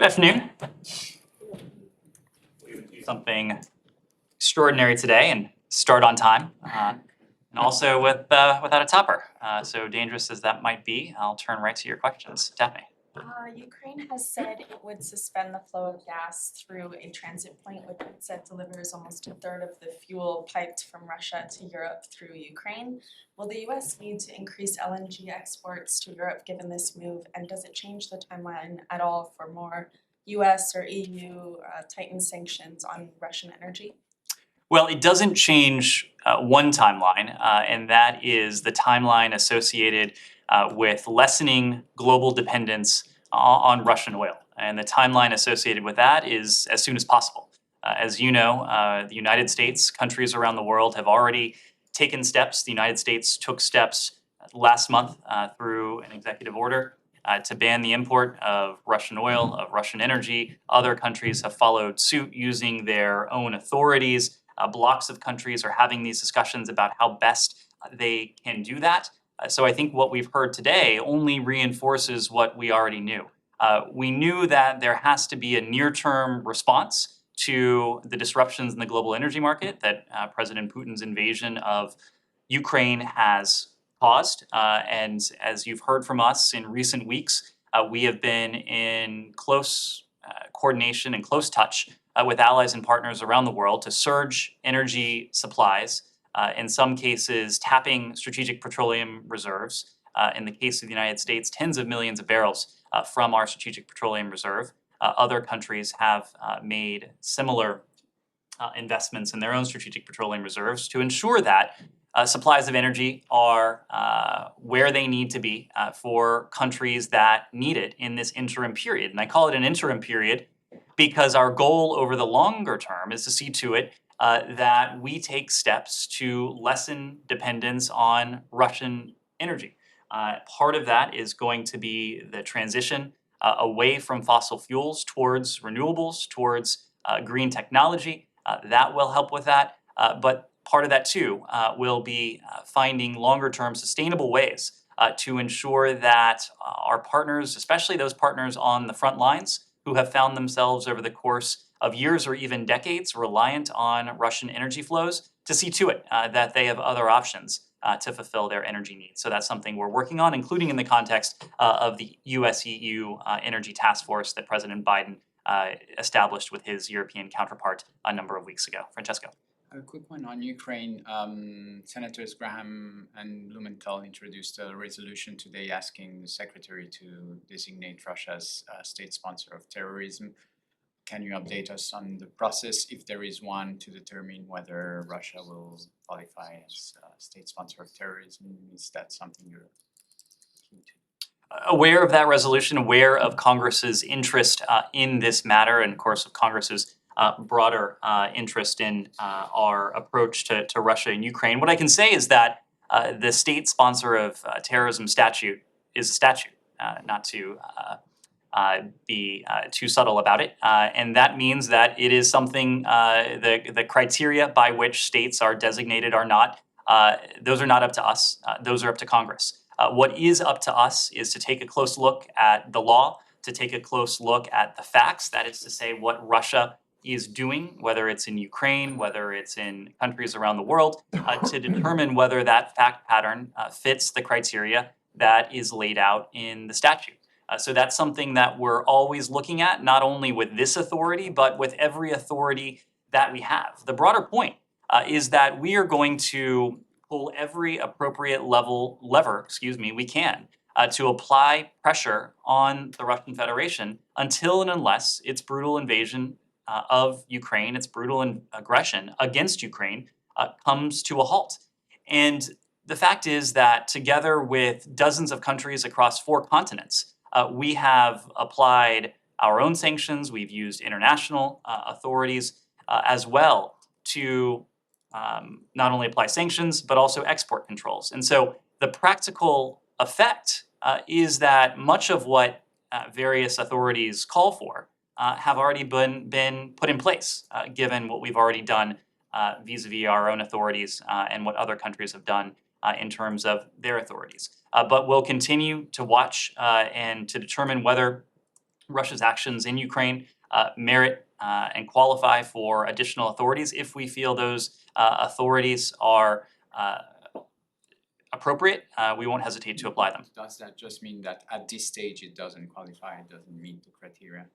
Good afternoon. We would do something extraordinary today and start on time, and also without a topper. So dangerous as that might be, I'll turn right to your questions. Daphne. Ukraine has said it would suspend the flow of gas through a transit point, which it said delivers almost a third of the fuel piped from Russia to Europe through Ukraine. Will the US need to increase LNG exports to Europe given this move, and does it change the timeline at all for more US or EU tightened sanctions on Russian energy? Well, it doesn't change one timeline, and that is the timeline associated with lessening global dependence on Russian oil. And the timeline associated with that is as soon as possible. As you know, the United States, countries around the world have already taken steps. The United States took steps last month through an executive order to ban the import of Russian oil, of Russian energy. Other countries have followed suit using their own authorities. Blocks of countries are having these discussions about how best they can do that. So I think what we've heard today only reinforces what we already knew. We knew that there has to be a near-term response to the disruptions in the global energy market that President Putin's invasion of Ukraine has caused. And as you've heard from us in recent weeks, we have been in close coordination and close touch with allies and partners around the world to surge energy supplies, in some cases tapping strategic petroleum reserves. In the case of the United States, tens of millions of barrels from our strategic petroleum reserve. Other countries have made similar investments in their own strategic petroleum reserves to ensure that supplies of energy are where they need to be for countries that need it in this interim period. And I call it an interim period because our goal over the longer term is to see to it that we take steps to lessen dependence on Russian energy. Part of that is going to be the transition away from fossil fuels towards renewables, towards green technology. That will help with that. But part of that too will be finding longer term sustainable ways to ensure that our partners, especially those partners on the front lines who have found themselves over the course of years or even decades reliant on Russian energy flows, to see to it that they have other options to fulfill their energy needs. So that's something we're working on, including in the context of the US-EU Energy Task Force that President Biden established with his European counterpart a number of weeks ago. Francesco. A quick one on Ukraine. Senators Graham and Blumenthal introduced a resolution today asking the secretary to designate Russia as a state sponsor of terrorism. Can you update us on the process, if there is one, to determine whether Russia will qualify as a state sponsor of terrorism? Is that something you're keen to? Aware of that resolution, aware of Congress's interest in this matter, and of course of Congress's broader interest in our approach to Russia and Ukraine. What I can say is that the state sponsor of terrorism statute is a statute, not to be too subtle about it. And that means that it is something, the criteria by which states are designated are not, those are not up to us, those are up to Congress. What is up to us is to take a close look at the law, to take a close look at the facts, that is to say what Russia is doing, whether it's in Ukraine, whether it's in countries around the world, to determine whether that fact pattern fits the criteria that is laid out in the statute. So that's something that we're always looking at, not only with this authority, but with every authority that we have. The broader point is that we are going to pull every appropriate lever we can to apply pressure on the Russian Federation until and unless its brutal invasion of Ukraine, its brutal aggression against Ukraine comes to a halt. And the fact is that together with dozens of countries across 4 continents, we have applied our own sanctions. We've used international authorities as well to not only apply sanctions, but also export controls. And so the practical effect is that much of what various authorities call for have already been put in place, given what we've already done vis-a-vis our own authorities and what other countries have done in terms of their authorities. But we'll continue to watch and to determine whether Russia's actions in Ukraine merit and qualify for additional authorities. If we feel those authorities are appropriate, we won't hesitate to apply them. Does that just mean that at this stage it doesn't qualify, it doesn't meet the criteria?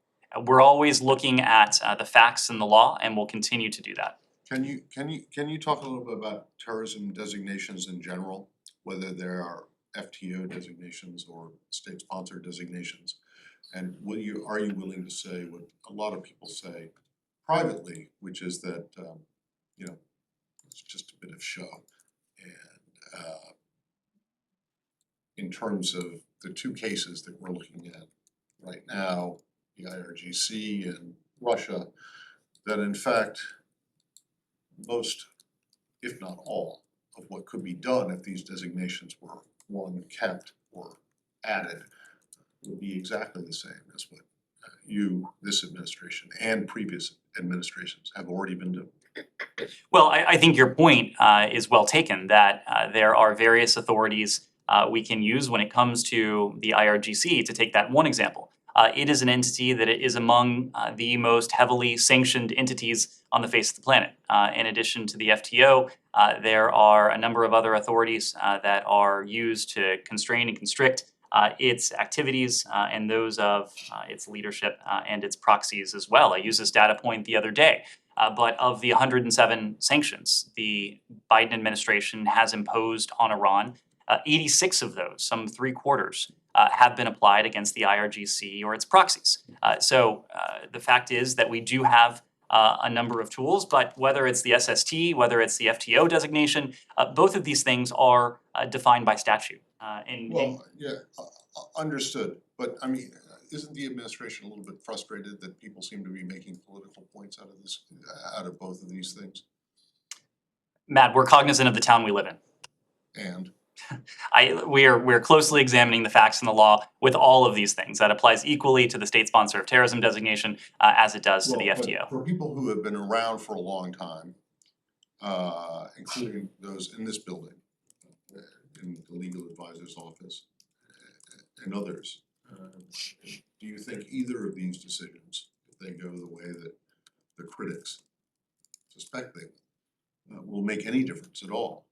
We're always looking at the facts and the law, and we'll continue to do that. Can you talk a little bit about terrorism designations in general, whether there are FTO designations or state-sponsored designations? And are you willing to say what a lot of people say privately, which is that, you know, it's just a bit of show? And in terms of the two cases that we're looking at right now, the IRGC and Russia, that in fact, most, if not all, of what could be done if these designations were, one, kept or added, would be exactly the same as what this administration and previous administrations have already been doing. Well, I think your point is well taken, that there are various authorities we can use when it comes to the IRGC. To take that one example, it is an entity that is among the most heavily sanctioned entities on the face of the planet. In addition to the FTO, there are a number of other authorities that are used to constrain and constrict its activities and those of its leadership and its proxies as well. I used this data point the other day. But of the 107 sanctions the Biden administration has imposed on Iran, 86 of those, some 3/4, have been applied against the IRGC or its proxies. So the fact is that we do have a number of tools, but whether it's the SST, whether it's the FTO designation, both of these things are defined by statute. Well, yeah, understood, but I mean, isn't the administration a little bit frustrated that people seem to be making political points out of this, out of both of these things? Matt, we're cognizant of the town we live in. And We're closely examining the facts and the law with all of these things. That applies equally to the state sponsor of terrorism designation as it does to the well, but FTO. for people who have been around for a long time, including those in this building, in the legal advisor's office, and others, do you think either of these decisions, if they go the way that the critics suspect they will make any difference at all?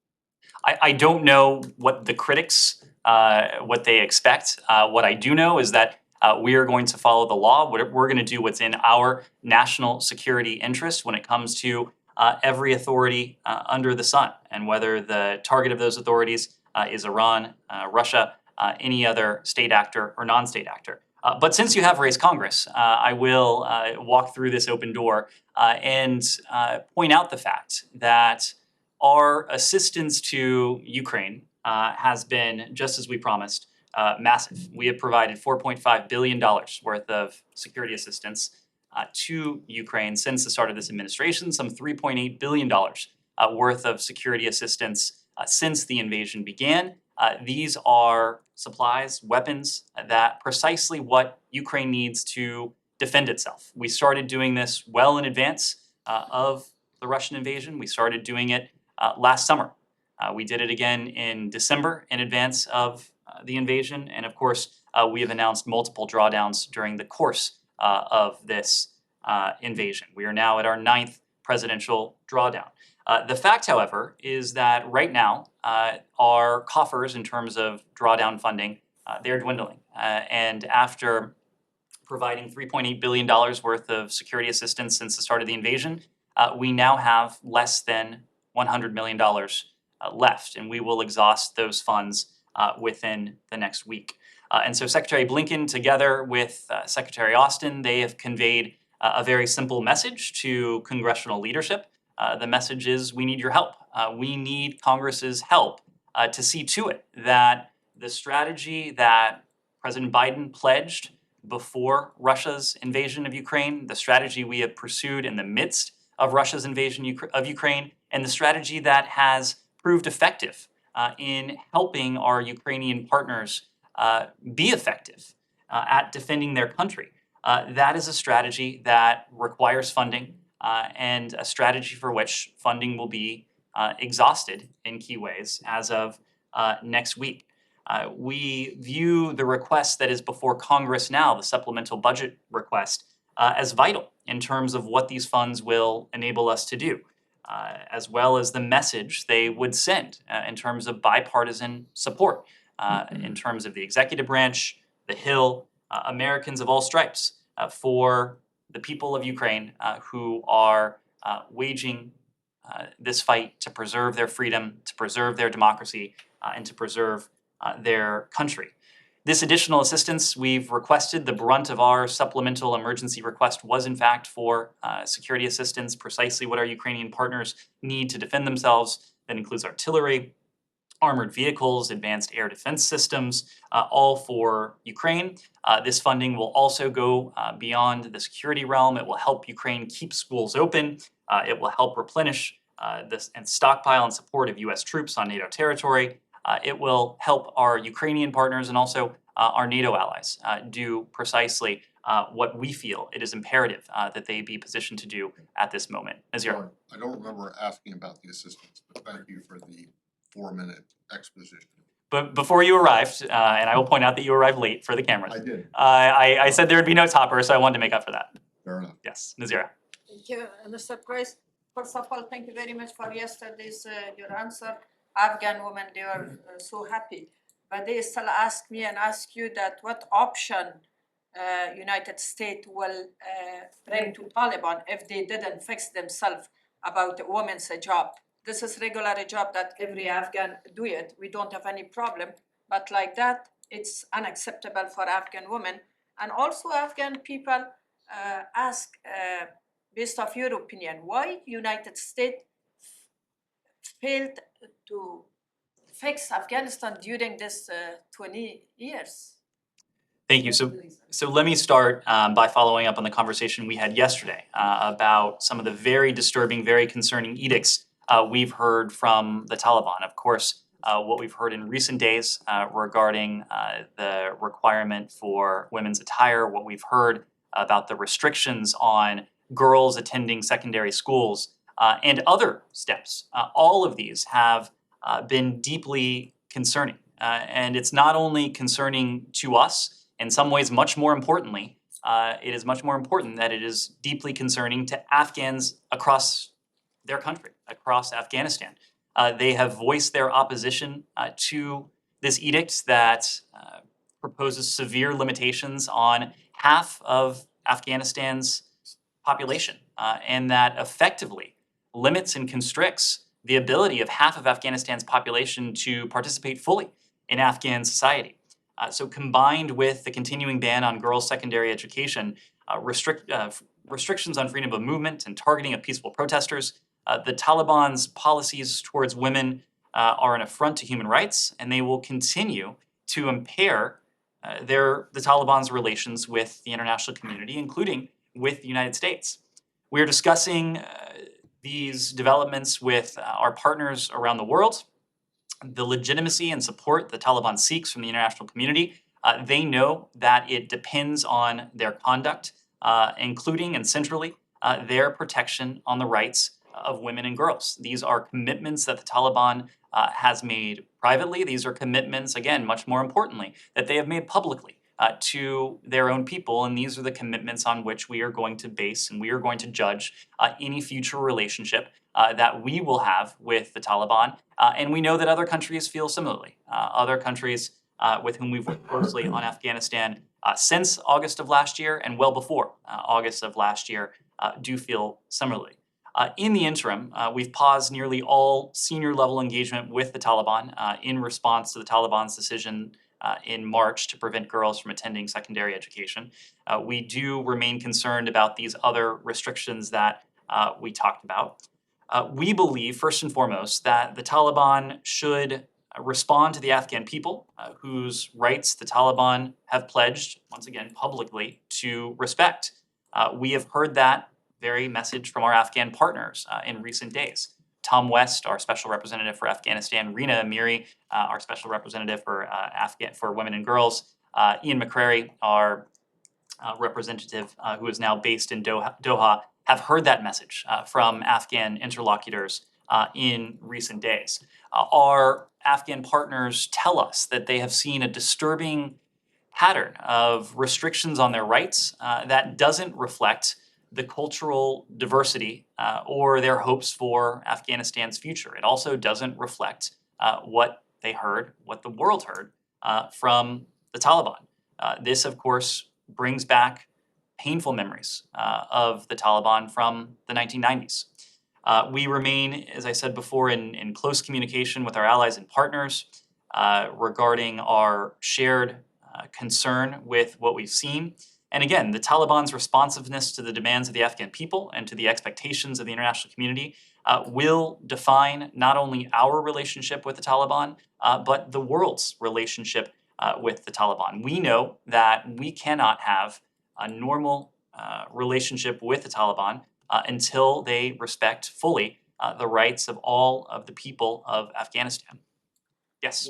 I don't know what the critics, what they expect. What I do know is that we are going to follow the law. We're going to do what's in our national security interest when it comes to every authority under the sun, and whether the target of those authorities is Iran, Russia, any other state actor or non-state actor. But since you have raised Congress, I will walk through this open door and point out the fact that our assistance to Ukraine has been, just as we promised, massive. We have provided $4.5 billion worth of security assistance to Ukraine since the start of this administration, some $3.8 billion worth of security assistance since the invasion began. These are supplies, weapons, that precisely what Ukraine needs to defend itself. We started doing this well in advance of the Russian invasion. We started doing it last summer. We did it again in December in advance of the invasion. And of course, we have announced multiple drawdowns during the course of this invasion. We are now at our 9th presidential drawdown. The fact, however, is that right now, our coffers in terms of drawdown funding, they're dwindling. And after providing $3.8 billion worth of security assistance since the start of the invasion, we now have less than $100 million left, and we will exhaust those funds within the next week. And so Secretary Blinken, together with Secretary Austin, they have conveyed a very simple message to congressional leadership. The message is, we need your help. We need Congress's help to see to it that the strategy that President Biden pledged before Russia's invasion of Ukraine, the strategy we have pursued in the midst of Russia's invasion of Ukraine, and the strategy that has proved effective in helping our Ukrainian partners be effective at defending their country. That is a strategy that requires funding and a strategy for which funding will be exhausted in key ways as of next week. We view the request that is before Congress now, the supplemental budget request, as vital in terms of what these funds will enable us to do, as well as the message they would send in terms of bipartisan support, in terms of the executive branch, the Hill, Americans of all stripes, for the people of Ukraine who are waging this fight to preserve their freedom, to preserve their democracy, and to preserve their country. This additional assistance we've requested, the brunt of our supplemental emergency request was in fact for security assistance, precisely what our Ukrainian partners need to defend themselves. That includes artillery, armored vehicles, advanced air defense systems, all for Ukraine. This funding will also go beyond the security realm. It will help Ukraine keep schools open. It will help replenish this and stockpile in support of US troops on NATO territory. It will help our Ukrainian partners and also our NATO allies do precisely what we feel it is imperative that they be positioned to do at this moment. Nazir. I don't remember asking about the assistance, but thank you for the 4-minute exposition. But before you arrived, and I will point out that you arrived late for the cameras. I did, I said there would be no topper, so I wanted to make up for that. fair enough. Yes, Nazira. Thank you, Mr. Price. First of all, thank you very much for yesterday's your answer. Afghan women, they were so happy, but they still ask me and ask you that what option United States will bring to Taliban if they didn't fix themselves about the women's job. This is regular job that every Afghan do it. We don't have any problem, but like that, it's unacceptable for Afghan women. And also Afghan people ask, based off your opinion, why United States failed to fix Afghanistan during this 20 years? Thank you. So let me start by following up on the conversation we had yesterday about some of the very disturbing, very concerning edicts we've heard from the Taliban. Of course, what we've heard in recent days regarding the requirement for women's attire, what we've heard about the restrictions on girls attending secondary schools, and other steps. All of these have been deeply concerning. And it's not only concerning to us, in some ways much more importantly, it is much more important that it is deeply concerning to Afghans across their country, across Afghanistan. They have voiced their opposition to this edict that proposes severe limitations on half of Afghanistan's population, and that effectively limits and constricts the ability of half of Afghanistan's population to participate fully in Afghan society. So combined with the continuing ban on girls' secondary education, restrictions on freedom of movement and targeting of peaceful protesters, the Taliban's policies towards women are an affront to human rights, and they will continue to impair the Taliban's relations with the international community, including with the United States. We're discussing these developments with our partners around the world. The legitimacy and support the Taliban seeks from the international community, they know that it depends on their conduct, including and centrally their protection on the rights of women and girls. These are commitments that the Taliban has made privately. These are commitments, again, much more importantly, that they have made publicly to their own people, and these are the commitments on which we are going to base and we are going to judge any future relationship that we will have with the Taliban. And we know that other countries feel similarly. Other countries with whom we've worked closely on Afghanistan since August of last year and well before August of last year do feel similarly. In the interim, we've paused nearly all senior level engagement with the Taliban in response to the Taliban's decision in March to prevent girls from attending secondary education. We do remain concerned about these other restrictions that we talked about. We believe, first and foremost, that the Taliban should respond to the Afghan people whose rights the Taliban have pledged, once again, publicly to respect. We have heard that very message from our Afghan partners in recent days. Tom West, our special representative for Afghanistan, Rina Amiri, our special representative for women and girls, Ian McCrary, our representative who is now based in Doha, have heard that message from Afghan interlocutors in recent days. Our Afghan partners tell us that they have seen a disturbing pattern of restrictions on their rights that doesn't reflect the cultural diversity or their hopes for Afghanistan's future. It also doesn't reflect what they heard, what the world heard from the Taliban. This, of course, brings back painful memories of the Taliban from the 1990s. We remain, as I said before, in close communication with our allies and partners regarding our shared concern with what we've seen. And again, the Taliban's responsiveness to the demands of the Afghan people and to the expectations of the international community will define not only our relationship with the Taliban, but the world's relationship with the Taliban. We know that we cannot have a normal relationship with the Taliban until they respect fully the rights of all of the people of Afghanistan. Yes.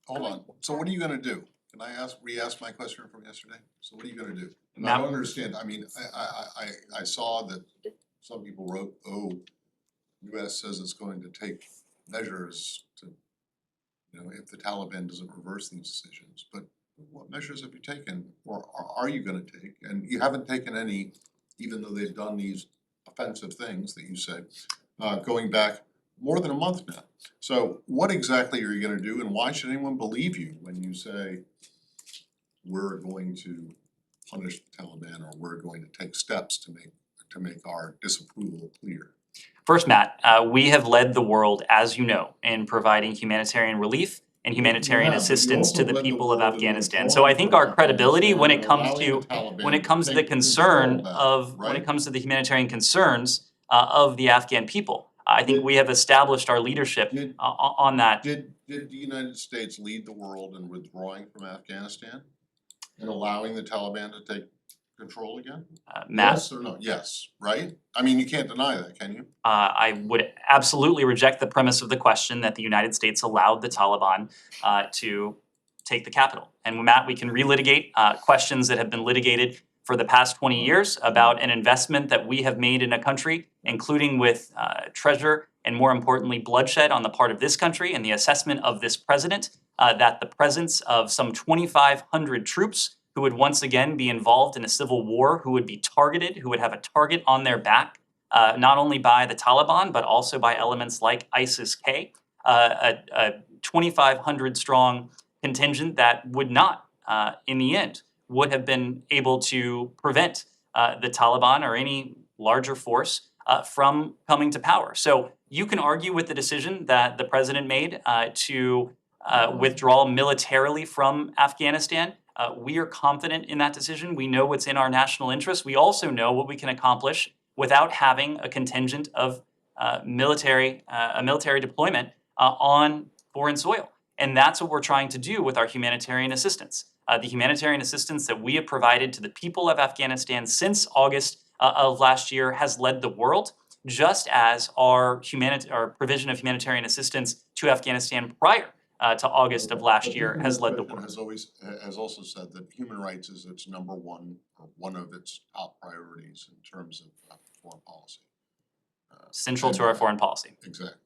Hold on, so what are you gonna do? Can I re-ask my question from yesterday? So what are you gonna do? And I Now- don't understand, I mean, I saw that some people wrote, oh, US says it's going to take measures to, you know, if the Taliban doesn't reverse these decisions, but what measures have you taken, or are you gonna take? And you haven't taken any, even though they've done these offensive things that you say, going back more than a month now. So what exactly are you gonna do, and why should anyone believe you when you say we're going to punish the Taliban, or we're going to take steps to make our disapproval clear? First, Matt, we have led the world, as you know, in providing humanitarian relief and humanitarian Yeah, but you assistance to also the led the people of world in Afghanistan. withdrawing So I think from our credibility when it Afghanistan comes and allowing to the Taliban when it comes to the take concern control back, of when it right? comes to the humanitarian concerns of the Afghan people, I think Did- we have established our leadership Did on that. Did the United States lead the world in withdrawing from Afghanistan and allowing the Taliban to take control again? Matt, Yes or no? Yes, right? I mean, you can't deny that, can you? I would absolutely reject the premise of the question that the United States allowed the Taliban to take the capital. And Matt, we can relitigate questions that have been litigated for the past 20 years about an investment that we have made in a country, including with treasure and, more importantly, bloodshed on the part of this country, and the assessment of this president that the presence of some 2,500 troops who would once again be involved in a civil war, who would be targeted, who would have a target on their back, not only by the Taliban, but also by elements like ISIS-K, a 2,500 strong contingent that would not, in the end, would have been able to prevent the Taliban or any larger force from coming to power. So you can argue with the decision that the president made to withdraw militarily from Afghanistan. We are confident in that decision. We know what's in our national interest. We also know what we can accomplish without having a contingent of military deployment on foreign soil. And that's what we're trying to do with our humanitarian assistance. The humanitarian assistance that we have provided to the people of Afghanistan since August of last year has led the world, just as our provision of humanitarian assistance to Afghanistan prior to August of last year has led the world. Has also said that human rights is its number one, or one of its top priorities in terms of foreign policy. Central to our foreign policy. Exactly.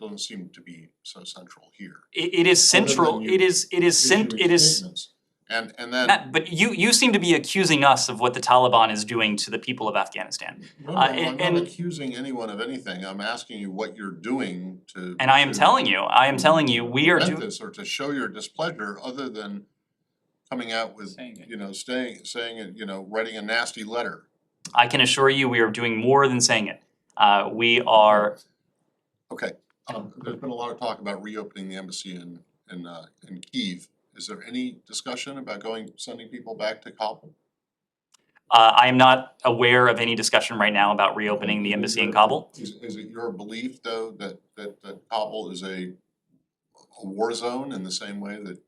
Doesn't seem to be so central here. It is central. Other than It is statements. And then. Matt, but you seem to be accusing us of what the Taliban is doing to the people of Afghanistan. No, I'm and- not accusing anyone of anything. I'm asking you what you're doing to. And I am to telling you, we are prevent doing. this, or to show your displeasure, other than coming out with, Saying it. you know, saying it, you know, writing a nasty letter. I can assure you, we are doing more than saying it. We are. Okay, there's been a lot of talk about reopening the embassy in Kyiv. Is there any discussion about sending people back to Kabul? I am not aware of any discussion right now about reopening the embassy in Kabul. Is it your belief, though, that Kabul is a war zone in the same way that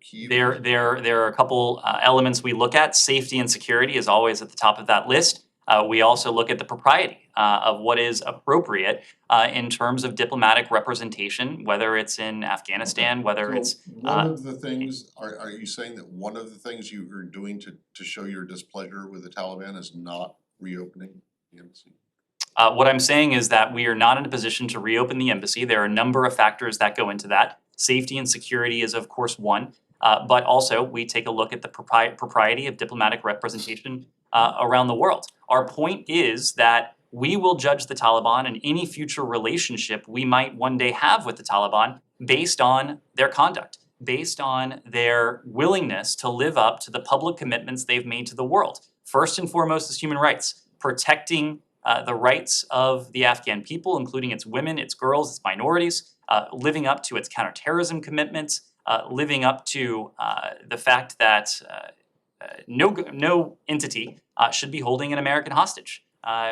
Kyiv is? There are a couple elements we look at. Safety and security is always at the top of that list. We also look at the propriety of what is appropriate in terms of diplomatic representation, whether it's in Afghanistan, whether it's. So one of the things, are you saying that one of the things you are doing to show your displeasure with the Taliban is not reopening the embassy? What I'm saying is that we are not in a position to reopen the embassy. There are a number of factors that go into that. Safety and security is of course one, but also we take a look at the propriety of diplomatic representation around the world. Our point is that we will judge the Taliban and any future relationship we might one day have with the Taliban based on their conduct, based on their willingness to live up to the public commitments they've made to the world. First and foremost is human rights, protecting the rights of the Afghan people, including its women, its girls, its minorities, living up to its counterterrorism commitments, living up to the fact that no entity should be holding an American hostage.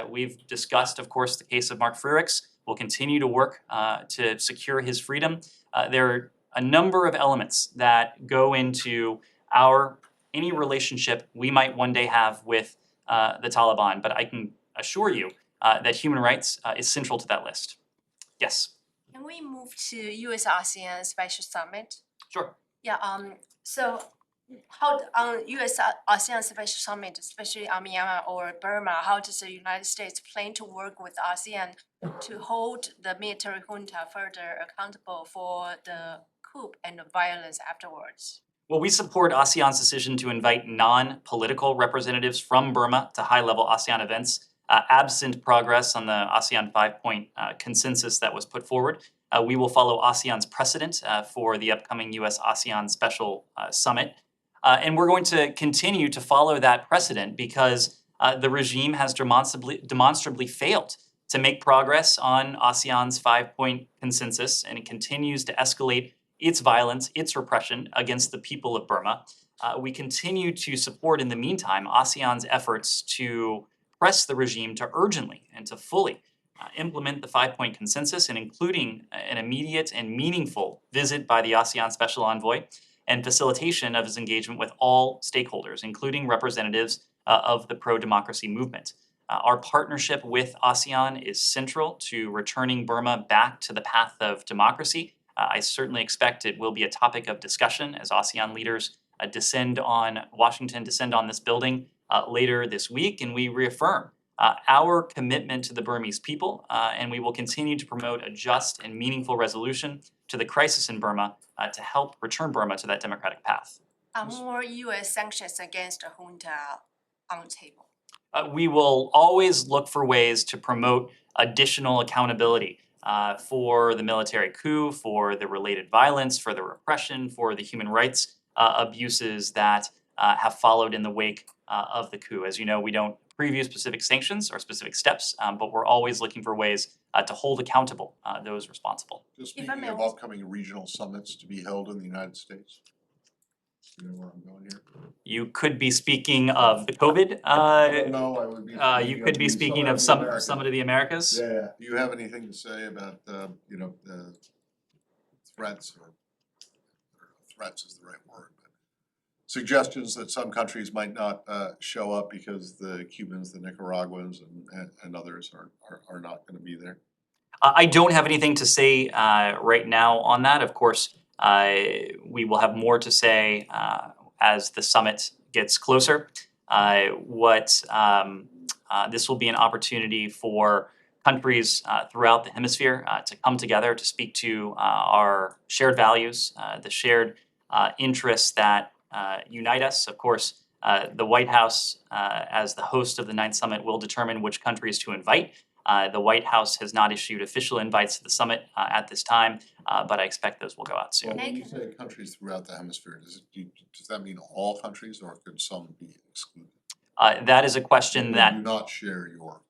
We've discussed, of course, the case of Mark Frerichs. We'll continue to work to secure his freedom. There are a number of elements that go into any relationship we might one day have with the Taliban, but I can assure you that human rights is central to that list. Yes, Can we move to US ASEAN Special Summit? sure. Yeah, so how on US ASEAN Special Summit, especially on Myanmar or Burma, how does the United States plan to work with ASEAN to hold the military junta further accountable for the coup and the violence afterwards? Well, we support ASEAN's decision to invite non-political representatives from Burma to high-level ASEAN events. Absent progress on the ASEAN 5-point consensus that was put forward, we will follow ASEAN's precedent for the upcoming US-ASEAN Special Summit. And we're going to continue to follow that precedent because the regime has demonstrably failed to make progress on ASEAN's 5-point consensus, and it continues to escalate its violence, its repression against the people of Burma. We continue to support, in the meantime, ASEAN's efforts to press the regime to urgently and to fully implement the 5-point consensus, and including an immediate and meaningful visit by the ASEAN Special Envoy and facilitation of his engagement with all stakeholders, including representatives of the pro-democracy movement. Our partnership with ASEAN is central to returning Burma back to the path of democracy. I certainly expect it will be a topic of discussion as ASEAN leaders descend on this building later this week, and we reaffirm our commitment to the Burmese people, and we will continue to promote a just and meaningful resolution to the crisis in Burma to help return Burma to that democratic path. Are more US sanctions against the junta on the table? We will always look for ways to promote additional accountability for the military coup, for the related violence, for the repression, for the human rights abuses that have followed in the wake of the coup. As you know, we don't preview specific sanctions or specific steps, but we're always looking for ways to hold accountable those responsible. Just If I speaking may of also- upcoming regional summits to be held in the United States. You know where I'm going here? You could be speaking of the COVID. No, I would be. You could be speaking of Summit of the Americas. Yeah, do you have anything to say about, the threats or, threats is the right word, but suggestions that some countries might not, show up because the Cubans, the Nicaraguans and others are not gonna be there? I don't have anything to say right now on that. Of course, we will have more to say as the summit gets closer. This will be an opportunity for countries throughout the hemisphere to come together to speak to our shared values, the shared interests that unite us. Of course, the White House, as the host of the 9th Summit, will determine which countries to invite. The White House has not issued official invites to the summit at this time, but I expect those will go out soon. Well, when you say countries throughout the hemisphere, does that mean all countries or could some be excluded? That is a question Or that do not share your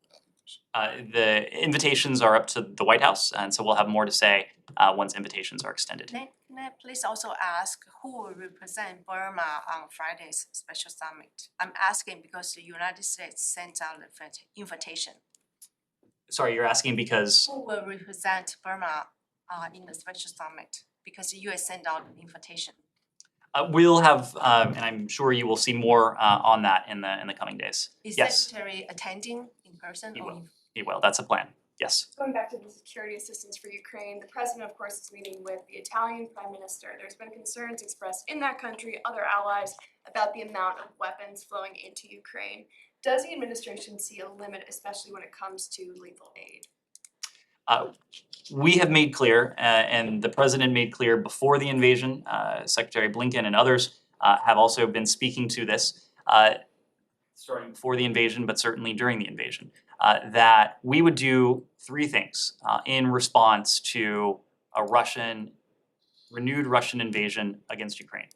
values? the invitations are up to the White House, and so we'll have more to say once invitations are extended. Can I please also ask who will represent Burma on Friday's special summit? I'm asking because the United States sent out the invitation. Sorry, you're asking because Who will represent Burma in the special summit? Because the US sent out an invitation. we'll have, and I'm sure you will see more on that in the coming days. Is Yes, Secretary attending in person He or will. He will. That's a plan. Yes. Going back to the security assistance for Ukraine, the president, of course, is meeting with the Italian prime minister. There's been concerns expressed in that country, other allies, about the amount of weapons flowing into Ukraine. Does the administration see a limit, especially when it comes to lethal aid? We have made clear, and the president made clear before the invasion, Secretary Blinken and others have also been speaking to this, starting before the invasion, but certainly during the invasion, that we would do three things in response to a renewed Russian invasion against Ukraine.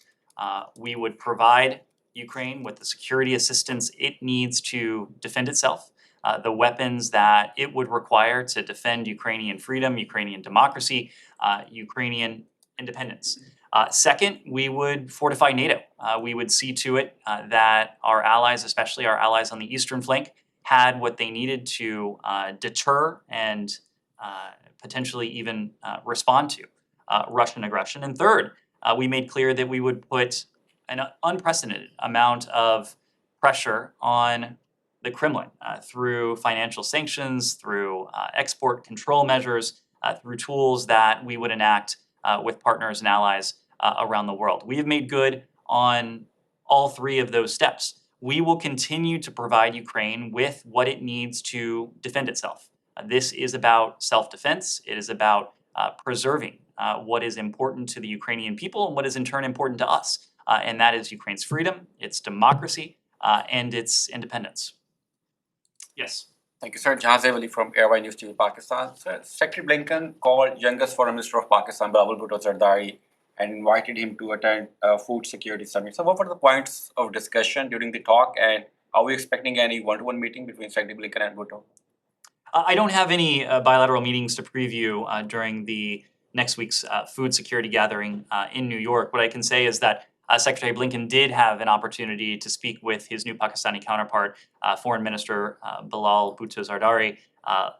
We would provide Ukraine with the security assistance it needs to defend itself, the weapons that it would require to defend Ukrainian freedom, Ukrainian democracy, Ukrainian independence. Second, we would fortify NATO. We would see to it that our allies, especially our allies on the eastern flank, had what they needed to deter and potentially even respond to Russian aggression. And third, we made clear that we would put an unprecedented amount of pressure on the Kremlin through financial sanctions, through export control measures, through tools that we would enact with partners and allies around the world. We have made good on all three of those steps. We will continue to provide Ukraine with what it needs to defend itself. This is about self-defense. It is about preserving what is important to the Ukrainian people and what is in turn important to us. And that is Ukraine's freedom, its democracy, and its independence. Yes. Thank you, sir. Jahazeb Ali from Airwine News TV, Pakistan. Sir, Secretary Blinken called youngest Foreign Minister of Pakistan, Bilawal Bhutto Zardari, and invited him to attend a food security summit. So what were the points of discussion during the talk, and are we expecting any one-to-one meeting between Secretary Blinken and Bhutto? I don't have any bilateral meetings to preview during the next week's food security gathering in New York. What I can say is that Secretary Blinken did have an opportunity to speak with his new Pakistani counterpart, Foreign Minister Bilawal Bhutto Zardari,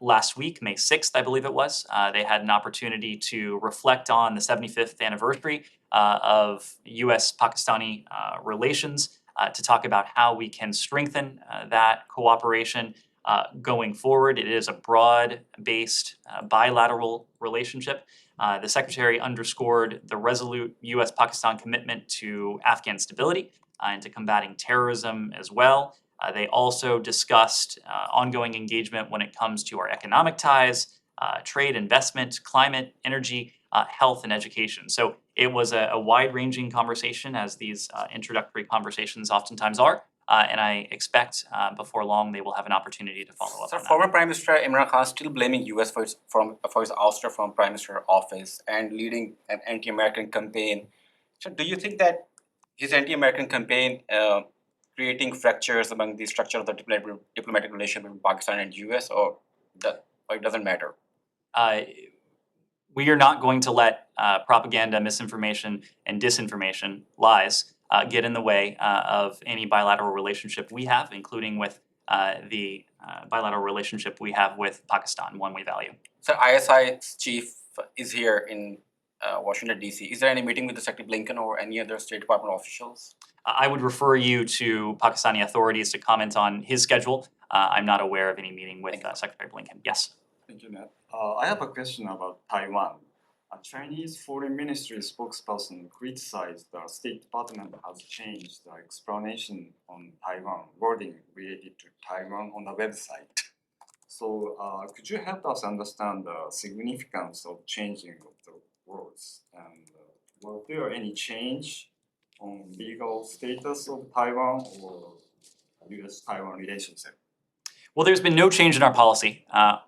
last week, May 6th, I believe it was. They had an opportunity to reflect on the 75th anniversary of US-Pakistani relations, to talk about how we can strengthen that cooperation going forward. It is a broad-based bilateral relationship. The Secretary underscored the resolute US-Pakistan commitment to Afghan stability and to combating terrorism as well. They also discussed ongoing engagement when it comes to our economic ties, trade, investment, climate, energy, health, and education. So it was a wide-ranging conversation, as these introductory conversations oftentimes are. And I expect before long they will have an opportunity to follow up So on that. former Prime Minister Imran Khan still blaming US for his ouster from Prime Minister office and leading an anti-American campaign. So do you think that his anti-American campaign creating fractures among the structure of the diplomatic relation between Pakistan and US, or it doesn't matter? We are not going to let propaganda, misinformation, and disinformation, lies, get in the way of any bilateral relationship we have, including with the bilateral relationship we have with Pakistan, one we value. So ISI's chief is here in Washington, D.C. Is there any meeting with the Secretary Blinken or any other State Department officials? I would refer you to Pakistani authorities to comment on his schedule. I'm not aware of any meeting with Secretary Blinken. Yes. Thank you, Matt. I have a question about Taiwan. A Chinese Foreign Ministry spokesperson criticized the State Department has changed the explanation on Taiwan, wording related to Taiwan on the website. So could you help us understand the significance of changing of the words? And was there any change on legal status of Taiwan or US-Taiwan relationship? Well, there's been no change in our policy.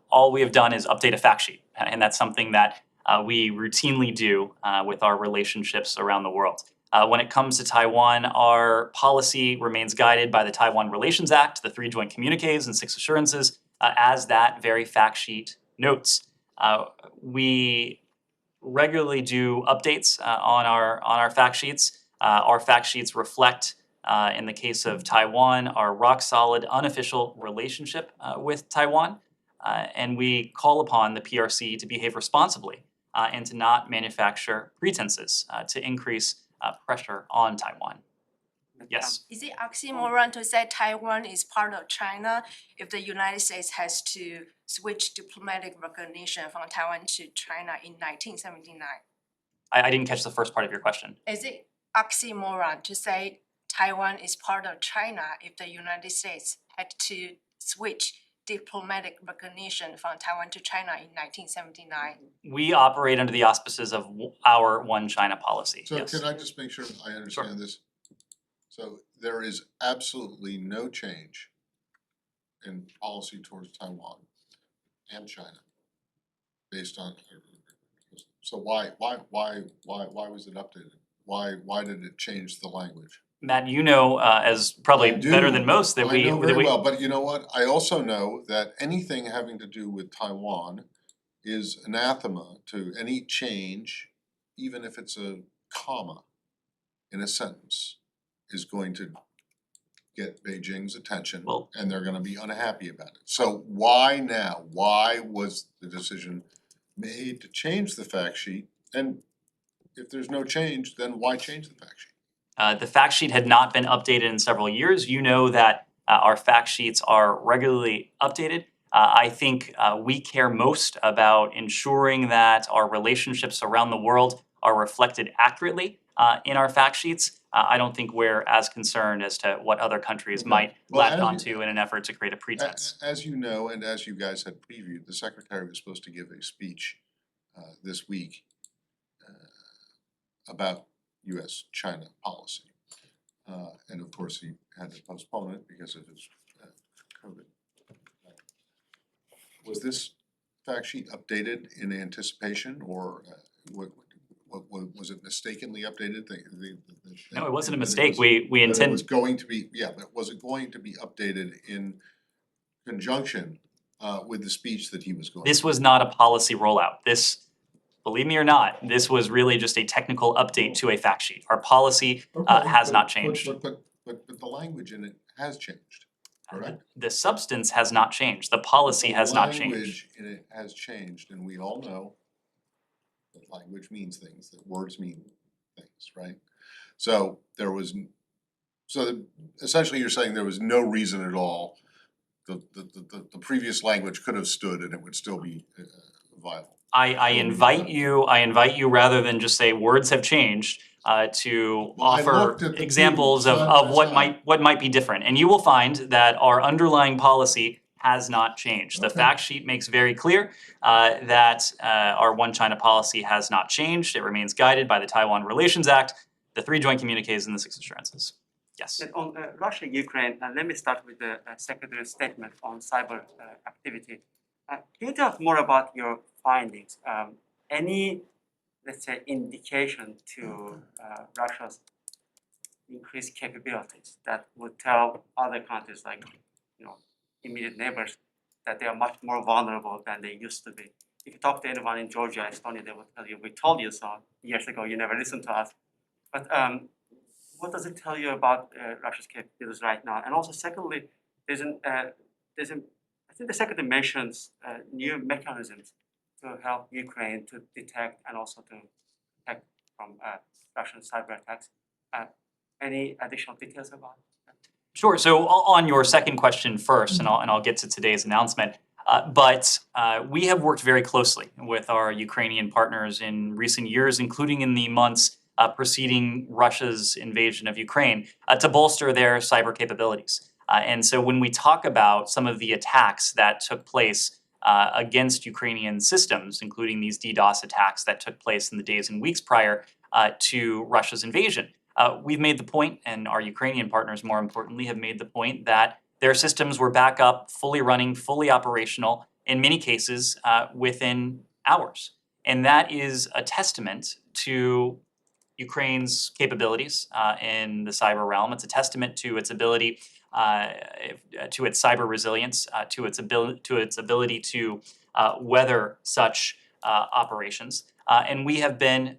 All we have done is update a fact sheet, and that's something that we routinely do with our relationships around the world. When it comes to Taiwan, our policy remains guided by the Taiwan Relations Act, the 3 joint communiques and 6 assurances, as that very fact sheet notes. We regularly do updates on our fact sheets. Our fact sheets reflect, in the case of Taiwan, our rock-solid unofficial relationship with Taiwan. And we call upon the PRC to behave responsibly and to not manufacture pretenses to increase pressure on Taiwan. Yes. Is it oxymoron to say Taiwan is part of China if the United States has to switch diplomatic recognition from Taiwan to China in 1979? I didn't catch the first part of your question. Is it oxymoron to say Taiwan is part of China if the United States had to switch diplomatic recognition from Taiwan to China in 1979? We operate under the auspices of our One China policy, So yes. can I just make sure I understand this? So there is absolutely no change in policy towards Taiwan and China based on, so why was it updated? Why did it change the language? Matt, you know, as probably I do. better than most, that we, I know that very we, well, but you know what? I also know that anything having to do with Taiwan is anathema to any change, even if it's a comma in a sentence, is going to get Beijing's attention Well- and they're gonna be unhappy about it. So why now? Why was the decision made to change the fact sheet? And if there's no change, then why change the fact sheet? The fact sheet had not been updated in several years. You know that our fact sheets are regularly updated. I think we care most about ensuring that our relationships around the world are reflected accurately in our fact sheets. I don't think we're as concerned as to what other countries Okay. might Well, latch as you- onto in an effort to create a pretense. As you know, and as you guys had previewed, the secretary was supposed to give a speech this week about US-China policy. And of course, he had to postpone it because of his COVID. Was this fact sheet updated in anticipation or what was it mistakenly updated? No, it wasn't a that mistake. was- We that it intend. was going to be, yeah, but was it going to be updated in conjunction with the speech that he was going to? This was not a policy rollout. This, believe me or not, this was really just a technical update to a fact sheet. Our policy Okay, has but- not changed. But the language in it has changed, correct? The substance has not changed. The policy has not The changed. language in it has changed, and we all know that language means things, that words mean things, right? So there was, essentially you're saying there was no reason at all, the previous language could have stood and it would still be viable. I invite you rather than just say words have changed, to Well, I offer looked at the two examples of side by what side. might be different. And you will find that our underlying policy has not changed. The Okay. fact sheet makes very clear that our One China policy has not changed. It remains guided by the Taiwan Relations Act, the 3 joint communiques and the 6 assurances. Yes. Then on Russia, Ukraine, let me start with the Secretary's statement on cyber activity. Can you tell us more about your findings? Any, let's say, indication to Russia's increased capabilities that would tell other countries like, immediate neighbors that they are much more vulnerable than they used to be? If you talk to anyone in Georgia, Estonia, they will tell you, we told you so years ago, you never listened to us. But what does it tell you about Russia's capabilities right now? And also, secondly, I think the Secretary mentions new mechanisms to help Ukraine to detect and also to protect from Russian cyber attacks. Any additional details about that? Sure. So on your second question first, and I'll get to today's announcement. But we have worked very closely with our Ukrainian partners in recent years, including in the months preceding Russia's invasion of Ukraine, to bolster their cyber capabilities. And so when we talk about some of the attacks that took place against Ukrainian systems, including these DDoS attacks that took place in the days and weeks prior to Russia's invasion, we've made the point, and our Ukrainian partners, more importantly, have made the point that their systems were back up, fully running, fully operational, in many cases within hours. And that is a testament to Ukraine's capabilities in the cyber realm. It's a testament to its ability, to its cyber resilience, to its ability to weather such operations. And we have been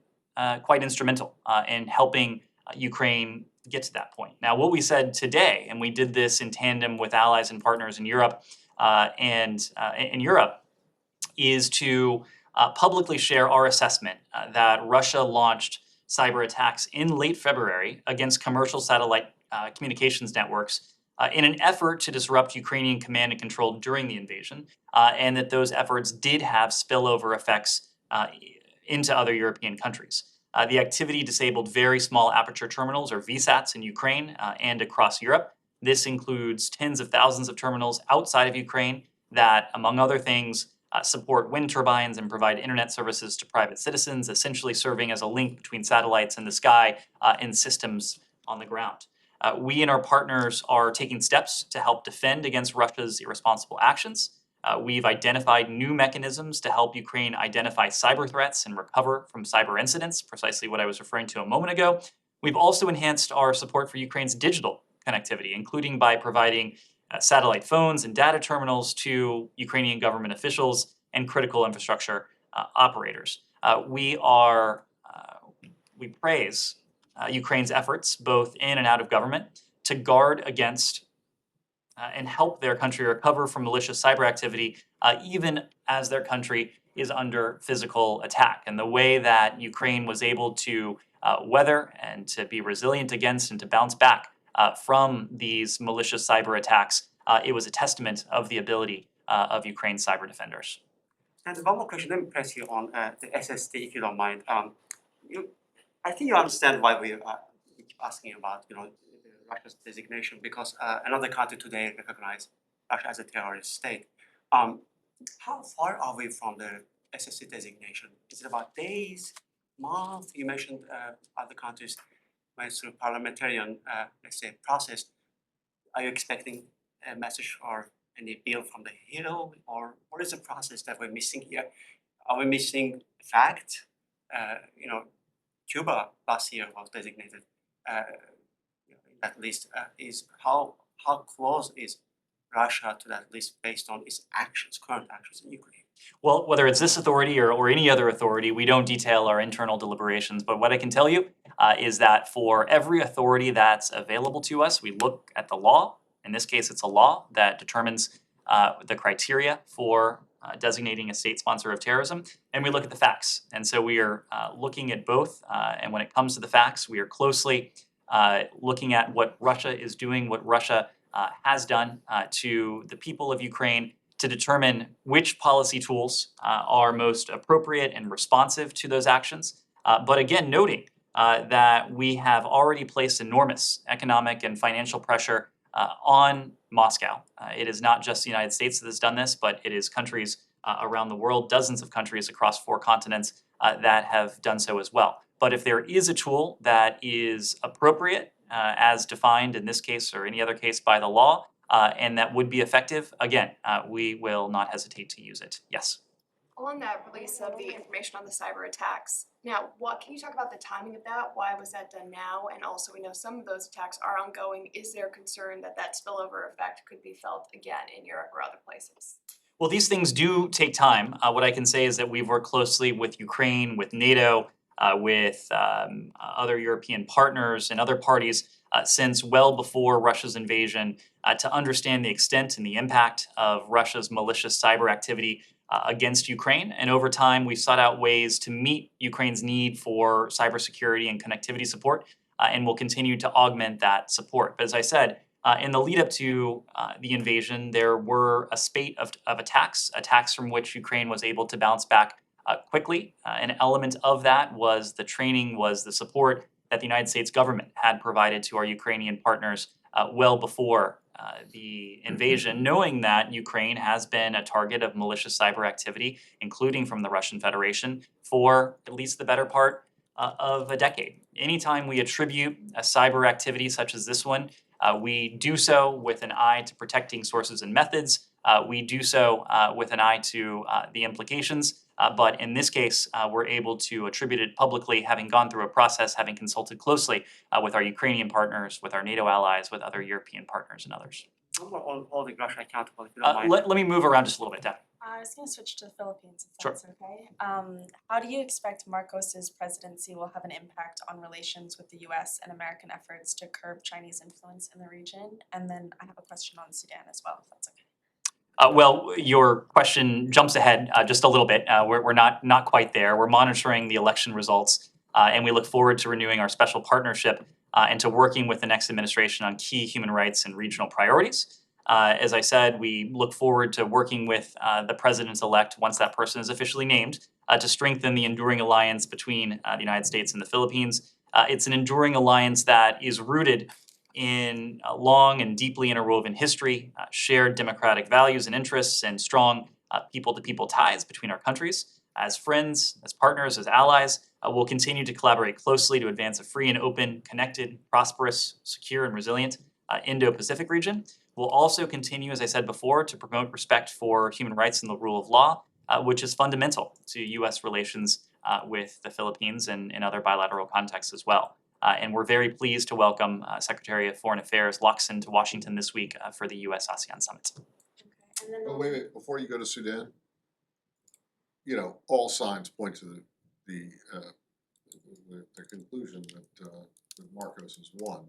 quite instrumental in helping Ukraine get to that point. Now, what we said today, and we did this in tandem with allies and partners in Europe is to publicly share our assessment that Russia launched cyber attacks in late February against commercial satellite communications networks in an effort to disrupt Ukrainian command and control during the invasion, and that those efforts did have spillover effects into other European countries. The activity disabled very small aperture terminals, or VSATs, in Ukraine and across Europe. This includes tens of thousands of terminals outside of Ukraine that, among other things, support wind turbines and provide internet services to private citizens, essentially serving as a link between satellites in the sky and systems on the ground. We and our partners are taking steps to help defend against Russia's irresponsible actions. We've identified new mechanisms to help Ukraine identify cyber threats and recover from cyber incidents, precisely what I was referring to a moment ago. We've also enhanced our support for Ukraine's digital connectivity, including by providing satellite phones and data terminals to Ukrainian government officials and critical infrastructure operators. We praise Ukraine's efforts, both in and out of government, to guard against and help their country recover from malicious cyber activity, even as their country is under physical attack. And the way that Ukraine was able to weather and to be resilient against and to bounce back from these malicious cyber attacks, it was a testament of the ability of Ukraine's cyber defenders. And one more question, let me press you on the SST, if you don't mind. I think you understand why we keep asking about, Russia's designation, because another country today recognized Russia as a terrorist state. How far are we from the SST designation? Is it about days, months? You mentioned other countries went through parliamentarian, let's say, process. Are you expecting a message or any bill from the Hill, or what is the process that we're missing here? Are we missing the fact? Cuba last year was designated. That list is how close is Russia to that list based on its actions, current actions in Ukraine? Well, whether it's this authority or any other authority, we don't detail our internal deliberations. But what I can tell you is that for every authority that's available to us, we look at the law. In this case, it's a law that determines the criteria for designating a state sponsor of terrorism, and we look at the facts. And so we are looking at both. And when it comes to the facts, we are closely looking at what Russia is doing, what Russia has done to the people of Ukraine, to determine which policy tools are most appropriate and responsive to those actions. But again, noting that we have already placed enormous economic and financial pressure on Moscow. It is not just the United States that has done this, but it is countries around the world, dozens of countries across 4 continents that have done so as well. But if there is a tool that is appropriate, as defined in this case or any other case by the law, and that would be effective, again, we will not hesitate to use it. Yes. On that release of the information on the cyber attacks, now, can you talk about the timing of that? Why was that done now? And also, we know some of those attacks are ongoing. Is there concern that that spillover effect could be felt again in Europe or other places? Well, these things do take time. What I can say is that we've worked closely with Ukraine, with NATO, with other European partners and other parties since well before Russia's invasion to understand the extent and the impact of Russia's malicious cyber activity against Ukraine. And over time, we sought out ways to meet Ukraine's need for cybersecurity and connectivity support, and we'll continue to augment that support. But as I said, in the lead up to the invasion, there were a spate of attacks from which Ukraine was able to bounce back quickly. An element of that was the training, was the support that the United States government had provided to our Ukrainian partners well before the invasion, knowing that Ukraine has been a target of malicious cyber activity, including from the Russian Federation, for at least the better part of a decade. Anytime we attribute a cyber activity such as this one, we do so with an eye to protecting sources and methods. We do so with an eye to the implications. But in this case, we're able to attribute it publicly, having gone through a process, having consulted closely with our Ukrainian partners, with our NATO allies, with other European partners and others. On holding Russia accountable, if you don't mind. Let me move around just a little bit, Dan. I was going to switch to the Philippines, if Sure. that's okay. How do you expect Marcos's presidency will have an impact on relations with the U.S. and American efforts to curb Chinese influence in the region? And then I have a question on Sudan as well, if that's okay. Well, your question jumps ahead just a little bit. We're not quite there. We're monitoring the election results, and we look forward to renewing our special partnership and to working with the next administration on key human rights and regional priorities. As I said, we look forward to working with the president-elect once that person is officially named to strengthen the enduring alliance between the United States and the Philippines. It's an enduring alliance that is rooted in a long and deeply interwoven history, shared democratic values and interests, and strong people-to-people ties between our countries. As friends, as partners, as allies, we'll continue to collaborate closely to advance a free and open, connected, prosperous, secure, and resilient Indo-Pacific region. We'll also continue, as I said before, to promote respect for human rights and the rule of law, which is fundamental to U.S. relations with the Philippines and in other bilateral contexts as well. And we're very pleased to welcome Secretary of Foreign Affairs Locsin to Washington this week for the U.S.-ASEAN Summit. And then Oh, wait, before you go to Sudan, you know, all signs point to the conclusion that Marcos has won.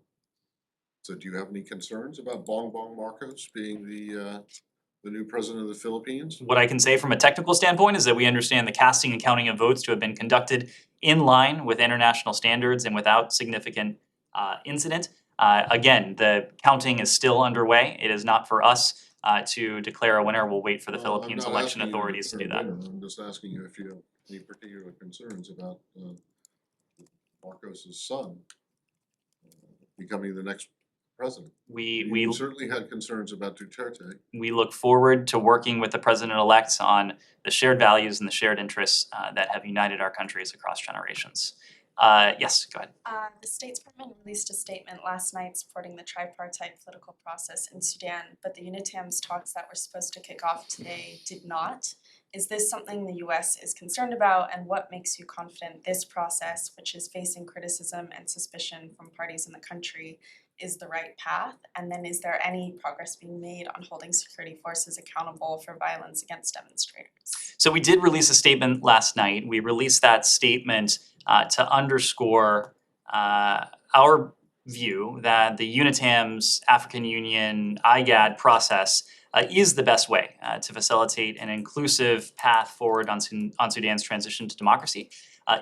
So do you have any concerns about Bongbong Marcos being the new president of the Philippines? What I can say from a technical standpoint is that we understand the casting and counting of votes to have been conducted in line with international standards and without significant incident. Again, the counting is still underway. It is not for us to declare a winner. We'll wait for the Well, I'm Philippines not election asking you to authorities to do declare a that. winner. I'm just asking you if you have any particular concerns about Marcos's son becoming the next president. You certainly had concerns about Duterte. We look forward to working with the president-elect on the shared values and the shared interests that have united our countries across generations. Yes, go ahead. The State Department released a statement last night supporting the tripartite political process in Sudan, but the UNITAM's talks that were supposed to kick off today did not. Is this something the US is concerned about, and what makes you confident this process, which is facing criticism and suspicion from parties in the country, is the right path? And then is there any progress being made on holding security forces accountable for violence against demonstrators? So we did release a statement last night. We released that statement to underscore our view that the UNITAM's African Union IGAD process is the best way to facilitate an inclusive path forward on Sudan's transition to democracy.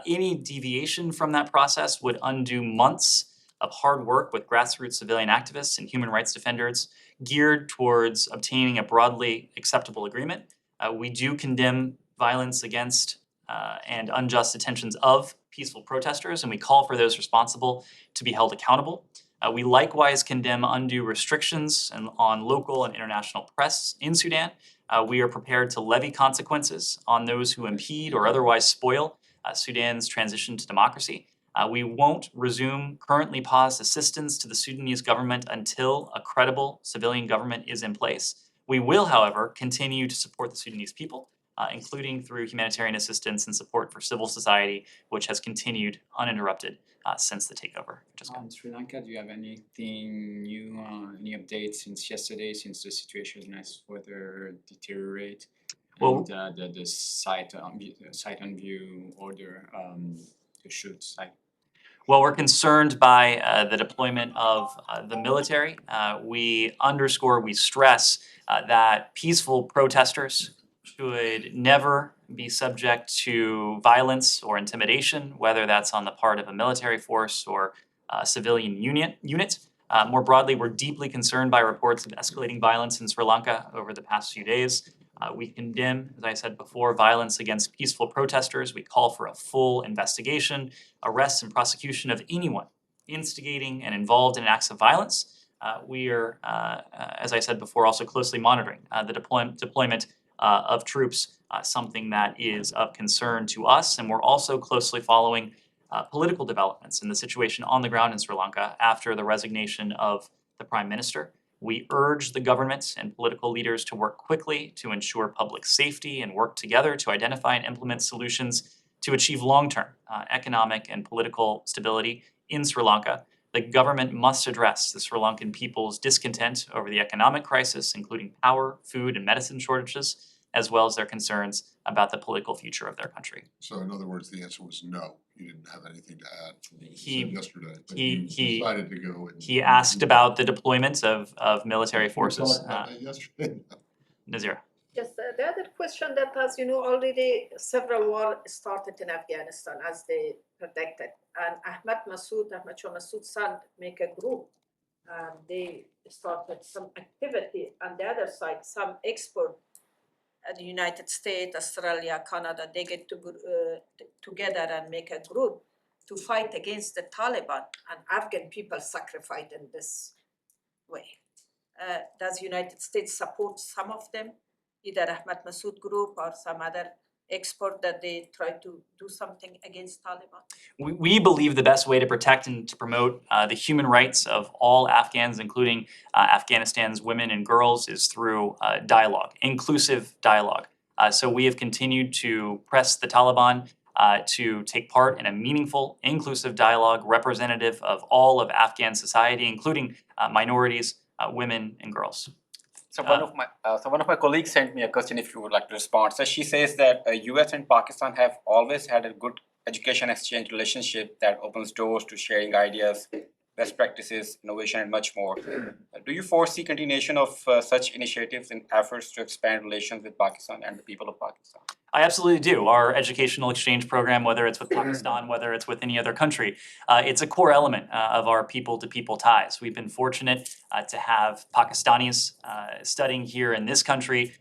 Any deviation from that process would undo months of hard work with grassroots civilian activists and human rights defenders geared towards obtaining a broadly acceptable agreement. We do condemn violence against and unjust detentions of peaceful protesters, and we call for those responsible to be held accountable. We likewise condemn undue restrictions on local and international press in Sudan. We are prepared to levy consequences on those who impede or otherwise spoil Sudan's transition to democracy. We won't resume currently paused assistance to the Sudanese government until a credible civilian government is in place. We will, however, continue to support the Sudanese people, including through humanitarian assistance and support for civil society, which has continued uninterrupted since the takeover. On Sri Lanka, do you have anything new, any updates since yesterday, since the situation has further deteriorated? Well- And the sight on view order to shoot site. Well, we're concerned by the deployment of the military. We stress that peaceful protesters should never be subject to violence or intimidation, whether that's on the part of a military force or a civilian unit. More broadly, we're deeply concerned by reports of escalating violence in Sri Lanka over the past few days. We condemn, as I said before, violence against peaceful protesters. We call for a full investigation, arrest, and prosecution of anyone instigating and involved in acts of violence. We are, as I said before, also closely monitoring the deployment of troops, something that is of concern to us, and we're also closely following political developments in the situation on the ground in Sri Lanka after the resignation of the Prime Minister. We urge the government and political leaders to work quickly to ensure public safety and work together to identify and implement solutions to achieve long-term economic and political stability in Sri Lanka. The government must address the Sri Lankan people's discontent over the economic crisis, including power, food, and medicine shortages, as well as their concerns about the political future of their country. So in other words, the answer was no. You didn't have anything to add from what He- you said yesterday, but he- you he- decided to go and. He asked about the deployment of military forces. We talked about that yesterday. Nazir. Yes, the other question that, as you know, already several wars started in Afghanistan, as the protected. And Ahmad Massoud's son make a group. They started some activity on the other side, some expert the United States, Australia, Canada, they get together and make a group to fight against the Taliban, and Afghan people sacrificed in this way. Does United States support some of them, either Ahmad Massoud group or some other expert that they try to do something against Taliban? We believe the best way to protect and to promote the human rights of all Afghans, including Afghanistan's women and girls, is through dialogue, inclusive dialogue. So we have continued to press the Taliban to take part in a meaningful, inclusive dialogue representative of all of Afghan society, including minorities, women, and girls. So one of my colleagues sent me a question, if you would like to respond. So she says that US and Pakistan have always had a good education exchange relationship that opens doors to sharing ideas, best practices, innovation, and much more. Do you foresee continuation of such initiatives and efforts to expand relations with Pakistan and the people of Pakistan? I absolutely do. Our educational exchange program, whether it's with Pakistan, whether it's with any other country, it's a core element of our people-to-people ties. We've been fortunate to have Pakistanis studying here in this country.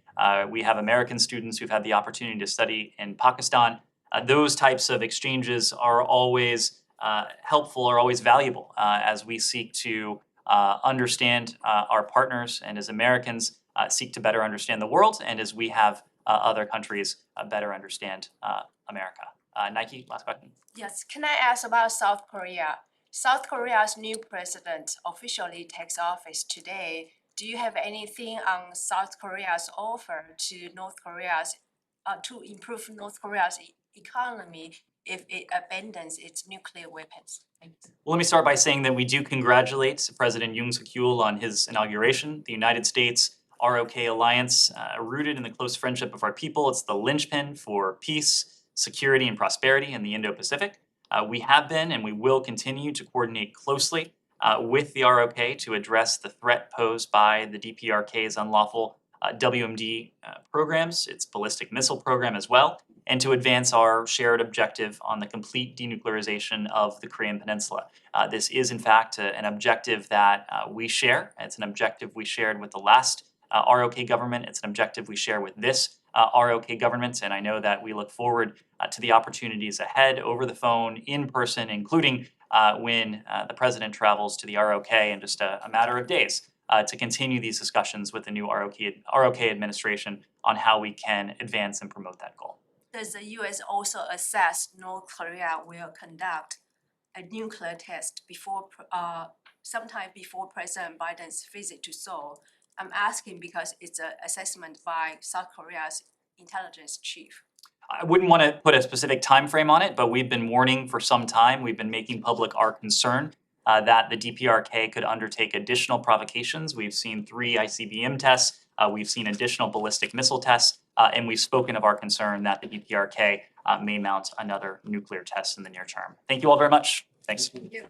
We have American students who've had the opportunity to study in Pakistan. Those types of exchanges are always helpful, are always valuable as we seek to understand our partners, and as Americans seek to better understand the world, and as we have other countries better understand America. Nike, last question. Yes, can I ask about South Korea? South Korea's new president officially takes office today. Do you have anything on South Korea's offer to North Korea's to improve North Korea's economy if it abandons its nuclear weapons? Thank you. Well, let me start by saying that we do congratulate President Yoon Suk-yeol on his inauguration. The United States ROK alliance, rooted in the close friendship of our people. It's the linchpin for peace, security, and prosperity in the Indo-Pacific. We have been and we will continue to coordinate closely with the ROK to address the threat posed by the DPRK's unlawful WMD programs, its ballistic missile program as well, and to advance our shared objective on the complete denuclearization of the Korean Peninsula. This is in fact an objective that we share. It's an objective we shared with the last ROK government. It's an objective we share with this ROK government, and I know that we look forward to the opportunities ahead over the phone, in person, including when the president travels to the ROK in just a matter of days to continue these discussions with the new ROK administration on how we can advance and promote that goal. Does the US also assess North Korea will conduct a nuclear test before sometime before President Biden's visit to Seoul? I'm asking because it's an assessment by South Korea's intelligence chief. I wouldn't want to put a specific time frame on it, but we've been warning for some time. We've been making public our concern that the DPRK could undertake additional provocations. We've seen 3 ICBM tests. We've seen additional ballistic missile tests. And we've spoken of our concern that the DPRK may mount another nuclear test in the near term. Thank you all very much. Thanks. Thank you.